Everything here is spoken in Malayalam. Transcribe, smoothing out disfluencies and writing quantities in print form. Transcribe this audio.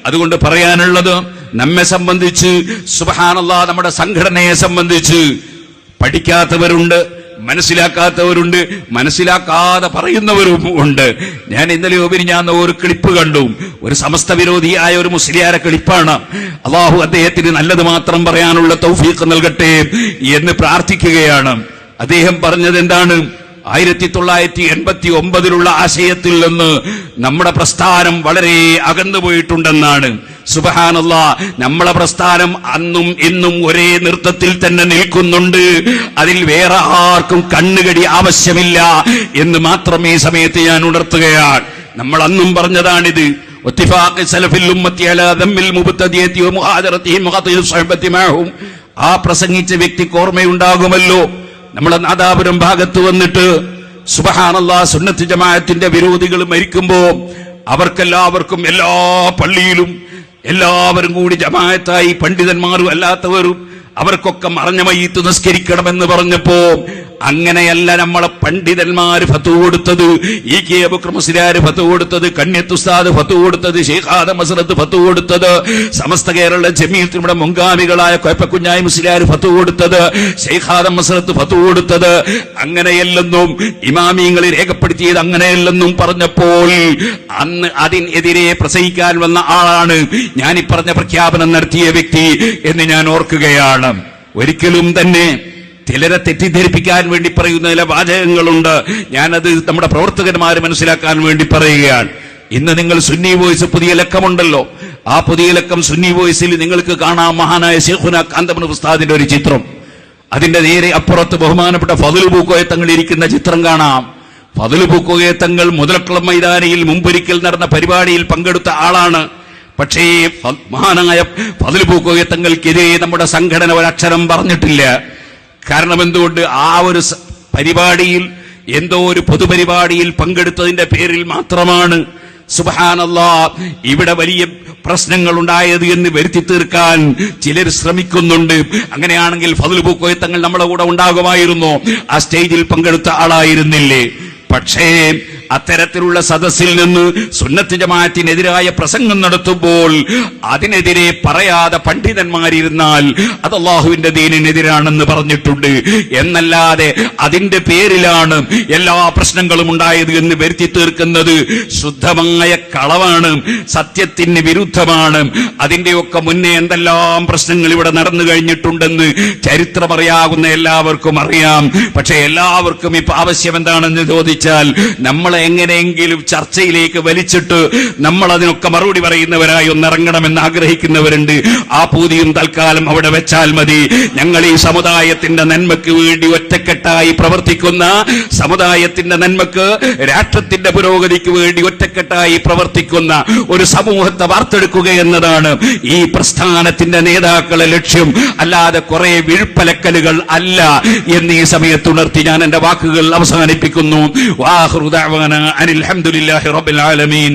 അതുകൊണ്ട് പറയാനുള്ളത്, നമ്മെ സംബന്ധിച്ച് സുബ്ഹാനല്ലാഹ്, നമ്മുടെ സംഘടനയെ സംബന്ധിച്ച് പഠിക്കാത്തവരുണ്ട്, മനസ്സിലാക്കാത്തവരുണ്ട്, മനസ്സിലാക്കാതെ പറയുന്നവരും ഉണ്ട്. ഞാൻ ഇന്നലെയോ ഞാൻ ഒരു ക്ലിപ്പ് കണ്ടു. ഒരു സമസ്ത വിരോധിയായ ഒരു മുസ്ലിയാരെ ക്ലിപ്പാണ്. അള്ളാഹു അദ്ദേഹത്തിന് നല്ലത് മാത്രം പറയാനുള്ള തൗഫീഖ് നൽകട്ടെ എന്ന് പ്രാർത്ഥിക്കുകയാണ്. അദ്ദേഹം പറഞ്ഞത് എന്താണ്? 1989 ആശയത്തിൽ നിന്ന് നമ്മുടെ പ്രസ്ഥാനം വളരെ അകന്നുപോയിട്ടുണ്ടെന്നാണ്. സുബ്ഹാനല്ലാഹ്, നമ്മളെ പ്രസ്ഥാനം അന്നും ഇന്നും ഒരേ നൃത്തത്തിൽ തന്നെ നിൽക്കുന്നുണ്ട്. അതിൽ വേറെ ആർക്കും കണ്ണുകടി ആവശ്യമില്ല എന്ന് മാത്രം ഈ സമയത്ത് ഞാൻ ഉണർത്തുകയാണ്. നമ്മൾ അന്നും പറഞ്ഞതാണിത്. ആ പ്രസംഗിച്ച വ്യക്തിക്ക് ഓർമ്മയുണ്ടാകുമല്ലോ, നമ്മളെ നാദാപുരം ഭാഗത്ത് വന്നിട്ട് സുബ്ഹാനല്ലാഹ് സുന്നത്ത് ജമാഅത്തിന്റെ വിരോധികൾ മരിക്കുമ്പോ അവർക്കെല്ലാവർക്കും എല്ലാ പള്ളിയിലും എല്ലാവരും കൂടി ജമാഅത്തായി പണ്ഡിതന്മാരും അല്ലാത്തവരും അവർക്കൊക്കെ മറഞ്ഞ മയ്യിത്ത് നിസ്കരിക്കണമെന്ന് പറഞ്ഞപ്പോ അങ്ങനെയല്ല നമ്മളെ പണ്ഡിതന്മാര് ഫത്വ കൊടുത്തത്. ഈ കെ അബൂബക്കർ മുസ്ലിയാർ ഫത്വ കൊടുത്തത്, കണ്യത്ത് ഉസ്താദ് ഫത്വ കൊടുത്തത്, ശൈഖ് ആദം ഹസ്രത്ത് ഫത്വ കൊടുത്തത്, സമസ്ത കേരള ജമീഅത്തിന്റെ മുൻഗാമികളായ കൊയപ്പക്കുഞ്ഞായി മുസ്ലിയാർ ഫത്വ കൊടുത്തത്, ശൈഖ് ആദം ഹസ്രത്ത് ഫത്വ കൊടുത്തത്, അങ്ങനെയല്ലെന്നും ഇമാമിയങ്ങൾ രേഖപ്പെടുത്തിയത് അങ്ങനെയല്ലെന്നും പറഞ്ഞപ്പോൾ അന്ന് അതിനെതിരെ പ്രസംഗിക്കാൻ വന്ന ആളാണ് ഞാൻ ഈ പറഞ്ഞ പ്രഖ്യാപനം നടത്തിയ വ്യക്തി എന്ന് ഞാൻ ഓർക്കുകയാണ്. ഒരിക്കലും തന്നെ ചിലരെ തെറ്റിദ്ധരിപ്പിക്കാൻ വേണ്ടി പറയുന്ന ചില വാചകങ്ങളുണ്ട്. ഞാനത് നമ്മുടെ പ്രവർത്തകന്മാരെ മനസ്സിലാക്കാൻ വേണ്ടി പറയുകയാണ്. ഇന്ന് നിങ്ങൾ സുന്നി വോയിസ് പുതിയ ലക്കമുണ്ടല്ലോ, ആ പുതിയ ലക്കം സുന്നി വോയിസിൽ നിങ്ങൾക്ക് കാണാം മഹാനായ ശൈഖുന കാന്തപുരം ഉസ്താദിന്റെ ഒരു ചിത്രം. അതിന്റെ നേരെ അപ്പുറത്ത് ബഹുമാനപ്പെട്ട ഫദ്ലുൽ പൂക്കോയ തങ്ങൾ ഇരിക്കുന്ന ചിത്രം കാണാം. ഫദ്ലുൽ പൂക്കോയ തങ്ങൾ മുതലക്കുളം മൈതാനിയിൽ മുമ്പൊരിക്കൽ നടന്ന പരിപാടിയിൽ പങ്കെടുത്ത ആളാണ്. പക്ഷേ മഹാനായ ഫദ്ലുൽ പൂക്കോയ തങ്ങൾക്കെതിരെ നമ്മുടെ സംഘടന ഒരക്ഷരം പറഞ്ഞിട്ടില്ല. കാരണം എന്തുകൊണ്ട്? ആ ഒരു പരിപാടിയിൽ, എന്തോ ഒരു പൊതുപരിപാടിയിൽ പങ്കെടുത്തതിന്റെ പേരിൽ മാത്രമാണ് സുബ്ഹാനല്ലാഹ് ഇവിടെ വലിയ പ്രശ്നങ്ങൾ ഉണ്ടായത് എന്ന് വരുത്തി തീർക്കാൻ ചിലർ ശ്രമിക്കുന്നുണ്ട്. അങ്ങനെയാണെങ്കിൽ ഫദ്ലുൽ പൂക്കോയ തങ്ങൾ നമ്മുടെ കൂടെ ഉണ്ടാകുമായിരുന്നു, ആ സ്റ്റേജിൽ പങ്കെടുത്ത ആളായിരുന്നില്ലേ? പക്ഷേ അത്തരത്തിലുള്ള സദസ്സിൽ നിന്ന് സുന്നത്ത് ജമാഅത്തിനെതിരായ പ്രസംഗം നടത്തുമ്പോൾ അതിനെതിരെ പറയാതെ പണ്ഡിതന്മാരിരുന്നാൽ അത് അല്ലാഹുവിന്റെ ദീനിനെതിരാണെന്ന് പറഞ്ഞിട്ടുണ്ട്. എന്നല്ലാതെ അതിന്റെ പേരിലാണ് എല്ലാ പ്രശ്നങ്ങളും ഉണ്ടായത് എന്ന് വരുത്തി തീർക്കുന്നത് ശുദ്ധമായ കളവാണ്, സത്യത്തിന് വിരുദ്ധമാണ്. അതിന്റെയൊക്കെ മുന്നേ എന്തെല്ലാം പ്രശ്നങ്ങൾ ഇവിടെ നടന്നു കഴിഞ്ഞിട്ടുണ്ടെന്ന് ചരിത്രമറിയാകുന്ന എല്ലാവർക്കും അറിയാം. പക്ഷെ എല്ലാവർക്കും ഇപ്പൊ ആവശ്യം എന്താണെന്ന് ചോദിച്ചാൽ നമ്മളെ എങ്ങനെയെങ്കിലും ചർച്ചയിലേക്ക് വലിച്ചിട്ട് നമ്മൾ അതിനൊക്കെ മറുപടി പറയുന്നവരായി ഒന്നിറങ്ങണമെന്ന് ആഗ്രഹിക്കുന്നവരുണ്ട്. ആ പൂതിയും തൽക്കാലം അവിടെ വെച്ചാൽ മതി. ഞങ്ങൾ ഈ സമുദായത്തിന്റെ നന്മയ്ക്ക് വേണ്ടി ഒറ്റക്കെട്ടായി പ്രവർത്തിക്കുന്ന, സമുദായത്തിന്റെ നന്മക്ക്, രാഷ്ട്രത്തിന്റെ പുരോഗതിക്ക് വേണ്ടി ഒറ്റക്കെട്ടായി പ്രവർത്തിക്കുന്ന ഒരു സമൂഹത്തെ വാർത്തെടുക്കുക എന്നതാണ് ഈ പ്രസ്ഥാനത്തിന്റെ നേതാക്കളെ ലക്ഷ്യം. അല്ലാതെ കുറെ വിഴുപ്പലക്കലുകൾ അല്ല എന്ന് ഈ സമയത്ത് ഉണർത്തി ഞാൻ എന്റെ വാക്കുകൾ അവസാനിപ്പിക്കുന്നു. വാഖിറു ദഅ്വാനാ അനിൽ ഹംദുലില്ലാഹി റബ്ബിൽ ആലമീൻ.